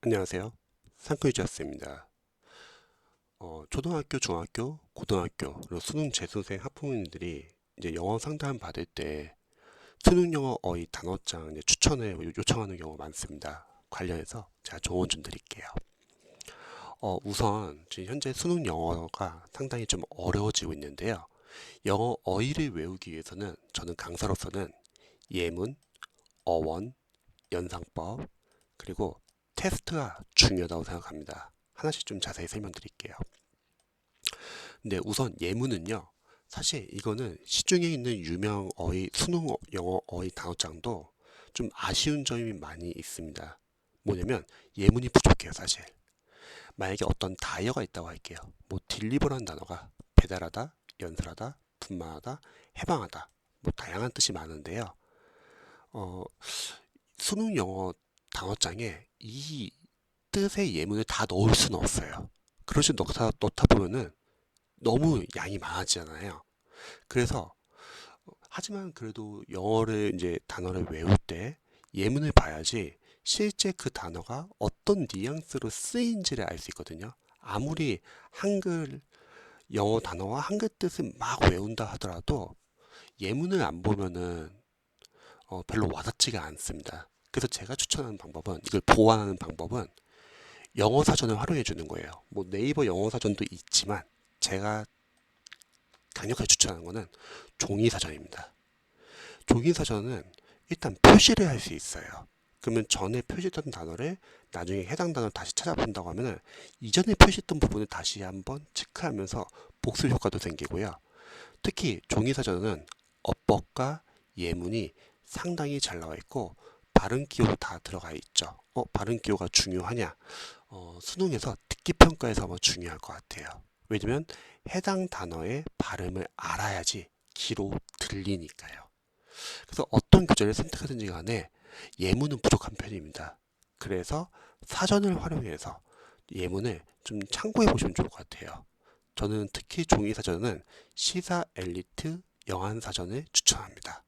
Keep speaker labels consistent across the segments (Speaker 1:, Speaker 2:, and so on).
Speaker 1: 안녕하세요. 상크유지였습니다. 초등학교, 중학교, 고등학교, 그리고 수능 재수생 학부모님들이 이제 영어 상담 받을 때 수능 영어 어휘 단어장 이제 추천을 요청하는 경우가 많습니다. 관련해서 제가 조언 좀 드릴게요. 우선 지금 현재 수능 영어가 상당히 좀 어려워지고 있는데요. 영어 어휘를 외우기 위해서는 저는 강사로서는 예문, 어원, 연상법, 그리고 테스트가 중요하다고 생각합니다. 하나씩 좀 자세히 설명드릴게요. 근데 우선 예문은요. 사실 이거는 시중에 있는 유명 어휘, 수능 영어 어휘 단어장도 좀 아쉬운 점이 많이 있습니다. 뭐냐면 예문이 부족해요, 사실. 만약에 어떤 다이어가 있다고 할게요. 뭐 딜리버라는 단어가 배달하다, 연설하다, 분만하다, 해방하다, 뭐 다양한 뜻이 많은데요. 어, 수능 영어 단어장에 이 뜻의 예문을 다 넣을 수는 없어요. 그러시 넣다 보면은 너무 양이 많아지잖아요. 그래서 하지만 그래도 영어를 이제 단어를 외울 때 예문을 봐야지 실제 그 단어가 어떤 뉘앙스로 쓰인지를 알 수 있거든요. 아무리 한글 영어 단어와 한글 뜻을 막 외운다 하더라도 예문을 안 보면은 별로 와닿지가 않습니다. 그래서 제가 추천하는 방법은 이걸 보완하는 방법은 영어 사전을 활용해 주는 거예요. 뭐 네이버 영어 사전도 있지만 제가 강력하게 추천하는 거는 종이 사전입니다. 종이 사전은 일단 표시를 할 수 있어요. 그러면 전에 표시했던 단어를 나중에 해당 단어를 다시 찾아본다고 하면은 이전에 표시했던 부분을 다시 한번 체크하면서 복습 효과도 생기고요. 특히 종이 사전은 어법과 예문이 상당히 잘 나와 있고 발음 기호도 다 들어가 있죠. 발음 기호가 중요하냐? 수능에서 듣기 평가에서 아마 중요할 것 같아요. 왜냐면 해당 단어의 발음을 알아야지 귀로 들리니까요. 그래서 어떤 교재를 선택하든지 간에 예문은 부족한 편입니다. 그래서 사전을 활용해서 예문을 좀 참고해 보시면 좋을 것 같아요. 저는 특히 종이 사전은 시사 엘리트 영한 사전을 추천합니다.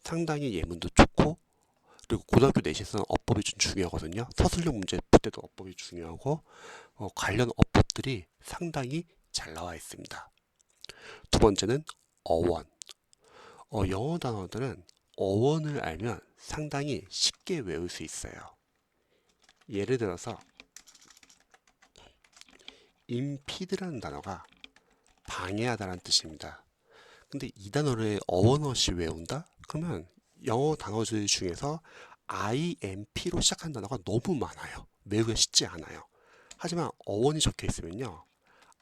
Speaker 1: 상당히 예문도 좋고 그리고 고등학교 내신에서는 어법이 좀 중요하거든요. 서술형 문제 풀 때도 어법이 중요하고 관련 어법들이 상당히 잘 나와 있습니다. 두 번째는 어원. 영어 단어들은 어원을 알면 상당히 쉽게 외울 수 있어요. 예를 들어서 impede라는 단어가 방해하다라는 뜻입니다. 근데 이 단어를 어원 없이 외운다? 그러면 영어 단어들 중에서 IMP로 시작한 단어가 너무 많아요. 외우기가 쉽지 않아요. 하지만 어원이 적혀 있으면요.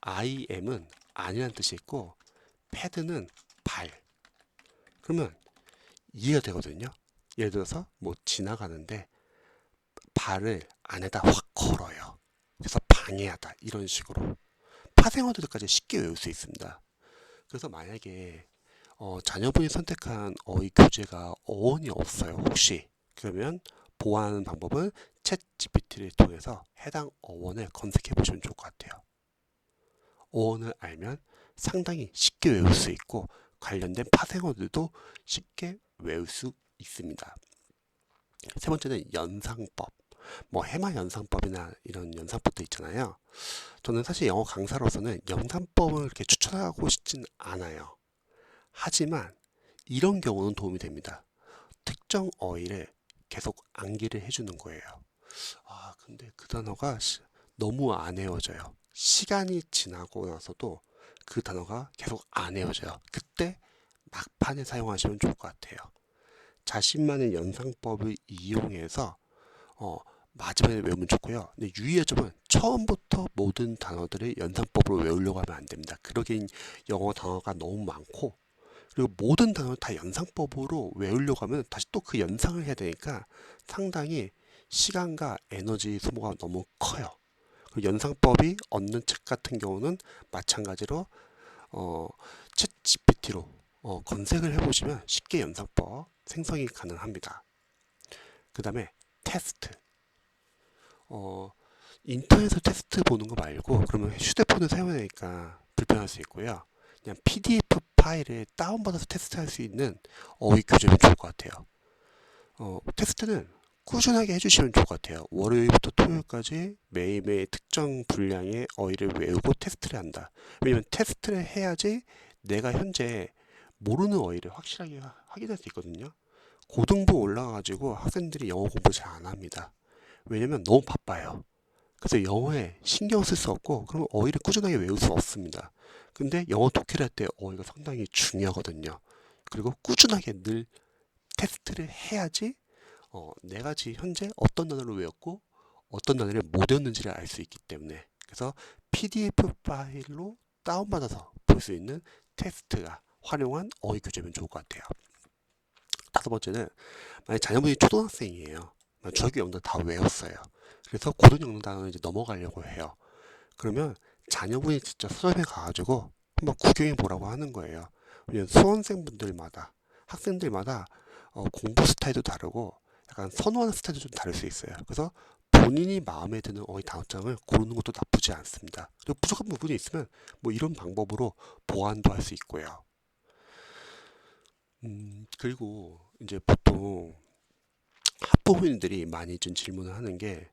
Speaker 1: IM은 아니라는 뜻이 있고 패드는 발. 그러면 이해가 되거든요. 예를 들어서 뭐 지나가는데 발을 안에다 확 걸어요. 그래서 방해하다 이런 식으로 파생어들까지 쉽게 외울 수 있습니다. 그래서 만약에 자녀분이 선택한 어휘 교재가 어원이 없어요. 혹시 그러면 보완하는 방법은 챗 GPT를 통해서 해당 어원을 검색해 보시면 좋을 것 같아요. 어원을 알면 상당히 쉽게 외울 수 있고 관련된 파생어들도 쉽게 외울 수 있습니다. 세 번째는 연상법. 뭐 해마 연상법이나 이런 연상법도 있잖아요. 저는 사실 영어 강사로서는 연상법을 이렇게 추천하고 싶진 않아요. 하지만 이런 경우는 도움이 됩니다. 특정 어휘를 계속 암기를 해주는 거예요. 근데 그 단어가 너무 안 외워져요. 시간이 지나고 나서도 그 단어가 계속 안 외워져요. 그때 막판에 사용하시면 좋을 것 같아요. 자신만의 연상법을 이용해서 어, 마지막에 외우면 좋고요. 근데 유의할 점은 처음부터 모든 단어들을 연상법으로 외우려고 하면 안 됩니다. 그러기엔 영어 단어가 너무 많고 그리고 모든 단어를 다 연상법으로 외우려고 하면 다시 또 그 연상을 해야 되니까 상당히 시간과 에너지 소모가 너무 커요. 그리고 연상법이 얻는 책 같은 경우는 마찬가지로 챗 GPT로 검색을 해보시면 쉽게 연상법 생성이 가능합니다. 그 다음에 테스트. 어, 인터넷에서 테스트 보는 거 말고 그러면 휴대폰을 사용하니까 불편할 수 있고요. 그냥 PDF 파일을 다운받아서 테스트할 수 있는 어휘 교재면 좋을 것 같아요. 테스트는 꾸준하게 해주시면 좋을 것 같아요. 월요일부터 토요일까지 매일매일 특정 분량의 어휘를 외우고 테스트를 한다. 왜냐면 테스트를 해야지 내가 현재 모르는 어휘를 확실하게 확인할 수 있거든요. 고등부 올라가가지고 학생들이 영어 공부 잘 안 합니다. 왜냐면 너무 바빠요. 그래서 영어에 신경 쓸 수 없고 그럼 어휘를 꾸준하게 외울 수 없습니다. 근데 영어 독해를 할 때 어휘가 상당히 중요하거든요. 그리고 꾸준하게 늘 테스트를 해야지 내가 지금 현재 어떤 단어를 외웠고 어떤 단어를 못 외웠는지를 알 수 있기 때문에 그래서 PDF 파일로 다운받아서 볼 수 있는 테스트가 활용한 어휘 교재면 좋을 것 같아요. 다섯 번째는 만약 자녀분이 초등학생이에요. 중학교 영어 다 외웠어요. 그래서 고등 영어 단어를 이제 넘어가려고 해요. 그러면 자녀분이 진짜 서점에 가가지고 한번 구경해 보라고 하는 거예요. 왜냐면 수험생분들마다 학생들마다 공부 스타일도 다르고 약간 선호하는 스타일도 좀 다를 수 있어요. 그래서 본인이 마음에 드는 어휘 단어장을 고르는 것도 나쁘지 않습니다. 그리고 부족한 부분이 있으면 뭐 이런 방법으로 보완도 할 수 있고요. 그리고 이제 보통 학부모님들이 많이 좀 질문을 하는 게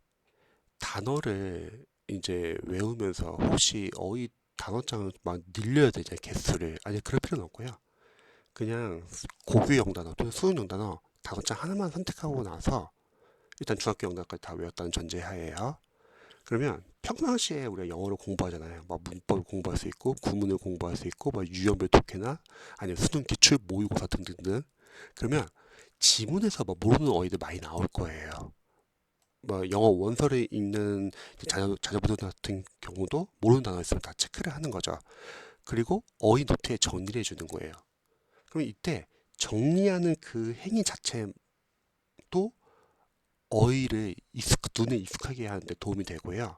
Speaker 1: 단어를 이제 외우면서 혹시 어휘 단어장을 막 늘려야 되냐 개수를 아니 그럴 필요는 없고요. 그냥 고교 영단어 또는 수능 영단어 단어장 하나만 선택하고 나서 일단 중학교 영단어까지 다 외웠다는 전제하에요. 그러면 평상시에 우리가 영어를 공부하잖아요. 막 문법을 공부할 수 있고 구문을 공부할 수 있고 막 유형별 독해나 아니면 수능 기출 모의고사 등등등. 그러면 지문에서 뭐 모르는 어휘들 많이 나올 거예요. 뭐 영어 원서를 읽는 자녀분들 같은 경우도 모르는 단어 있으면 다 체크를 하는 거죠. 그리고 어휘 노트에 정리를 해주는 거예요. 그럼 이때 정리하는 그 행위 자체도 어휘를 눈에 익숙하게 하는 데 도움이 되고요.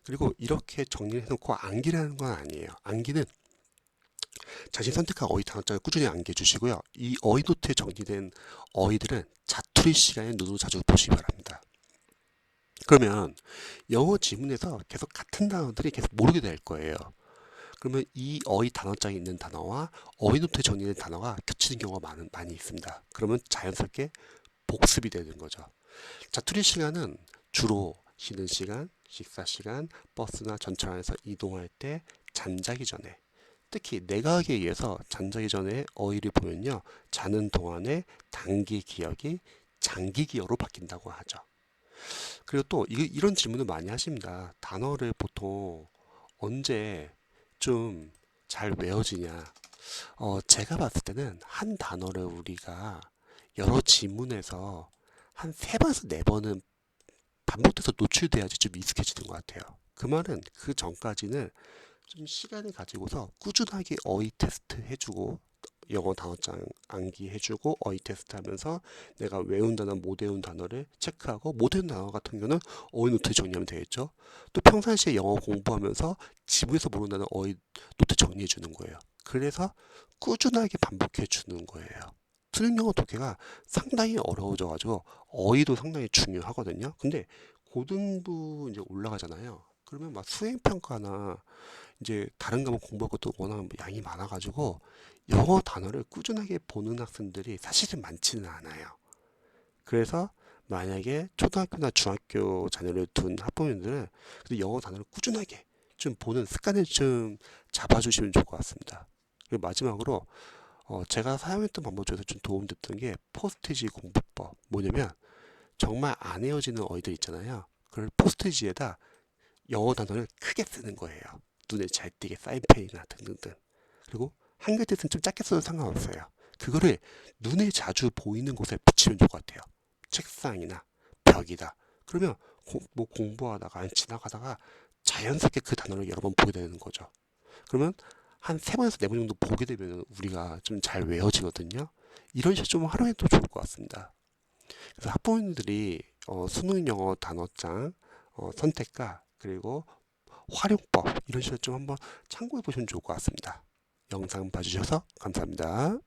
Speaker 1: 그리고 이렇게 정리를 해놓고 암기를 하는 건 아니에요. 암기는 자신이 선택한 어휘 단어장을 꾸준히 암기해 주시고요. 이 어휘 노트에 정리된 어휘들은 자투리 시간에 눈으로 자주 보시기 바랍니다. 그러면 영어 지문에서 계속 같은 단어들이 계속 모르게 될 거예요. 그러면 이 어휘 단어장에 있는 단어와 어휘 노트에 정리된 단어가 겹치는 경우가 많이 있습니다. 그러면 자연스럽게 복습이 되는 거죠. 자투리 시간은 주로 쉬는 시간, 식사 시간, 버스나 전철 안에서 이동할 때, 잠자기 전에 특히 내각에 의해서 잠자기 전에 어휘를 보면요. 자는 동안에 단기 기억이 장기 기억으로 바뀐다고 하죠. 그리고 또 이런 질문을 많이 하십니다. 단어를 보통 언제 좀 잘 외워지냐? 제가 봤을 때는 한 단어를 우리가 여러 지문에서 한 세 번에서 네 번은 반복돼서 노출돼야지 좀 익숙해지는 것 같아요. 그 말은 그 전까지는 좀 시간을 가지고서 꾸준하게 어휘 테스트 해주고 영어 단어장 암기해주고 어휘 테스트 하면서 내가 외운 단어 못 외운 단어를 체크하고 못 외운 단어 같은 경우는 어휘 노트 정리하면 되겠죠. 또 평상시에 영어 공부하면서 지문에서 모르는 단어 어휘 노트 정리해 주는 거예요. 그래서 꾸준하게 반복해 주는 거예요. 수능 영어 독해가 상당히 어려워져가지고 어휘도 상당히 중요하거든요. 근데 고등부 이제 올라가잖아요. 그러면 막 수행평가나 이제 다른 과목 공부할 것도 워낙 양이 많아가지고 영어 단어를 꾸준하게 보는 학생들이 사실은 많지는 않아요. 그래서 만약에 초등학교나 중학교 자녀를 둔 학부모님들은 영어 단어를 꾸준하게 좀 보는 습관을 좀 잡아주시면 좋을 것 같습니다. 그리고 마지막으로 제가 사용했던 방법 중에서 좀 도움됐던 게 포스트지 공부법. 뭐냐면 정말 안 외워지는 어휘들 있잖아요. 그걸 포스트지에다 영어 단어를 크게 쓰는 거예요. 눈에 잘 띄게 사인펜이나 등등등. 그리고 한글 뜻은 좀 작게 써도 상관없어요. 그거를 눈에 자주 보이는 곳에 붙이면 좋을 것 같아요. 책상이나 벽이다. 그러면 뭐 공부하다가 아니 지나가다가 자연스럽게 그 단어를 여러 번 보게 되는 거죠. 그러면 한 세 번에서 네 번 정도 보게 되면 우리가 좀 잘 외워지거든요. 이런 식으로 좀 활용해도 좋을 것 같습니다. 그래서 학부모님들이 수능 영어 단어장 선택과 그리고 활용법 이런 식으로 좀 한번 참고해 보시면 좋을 것 같습니다. 영상 봐주셔서 감사합니다.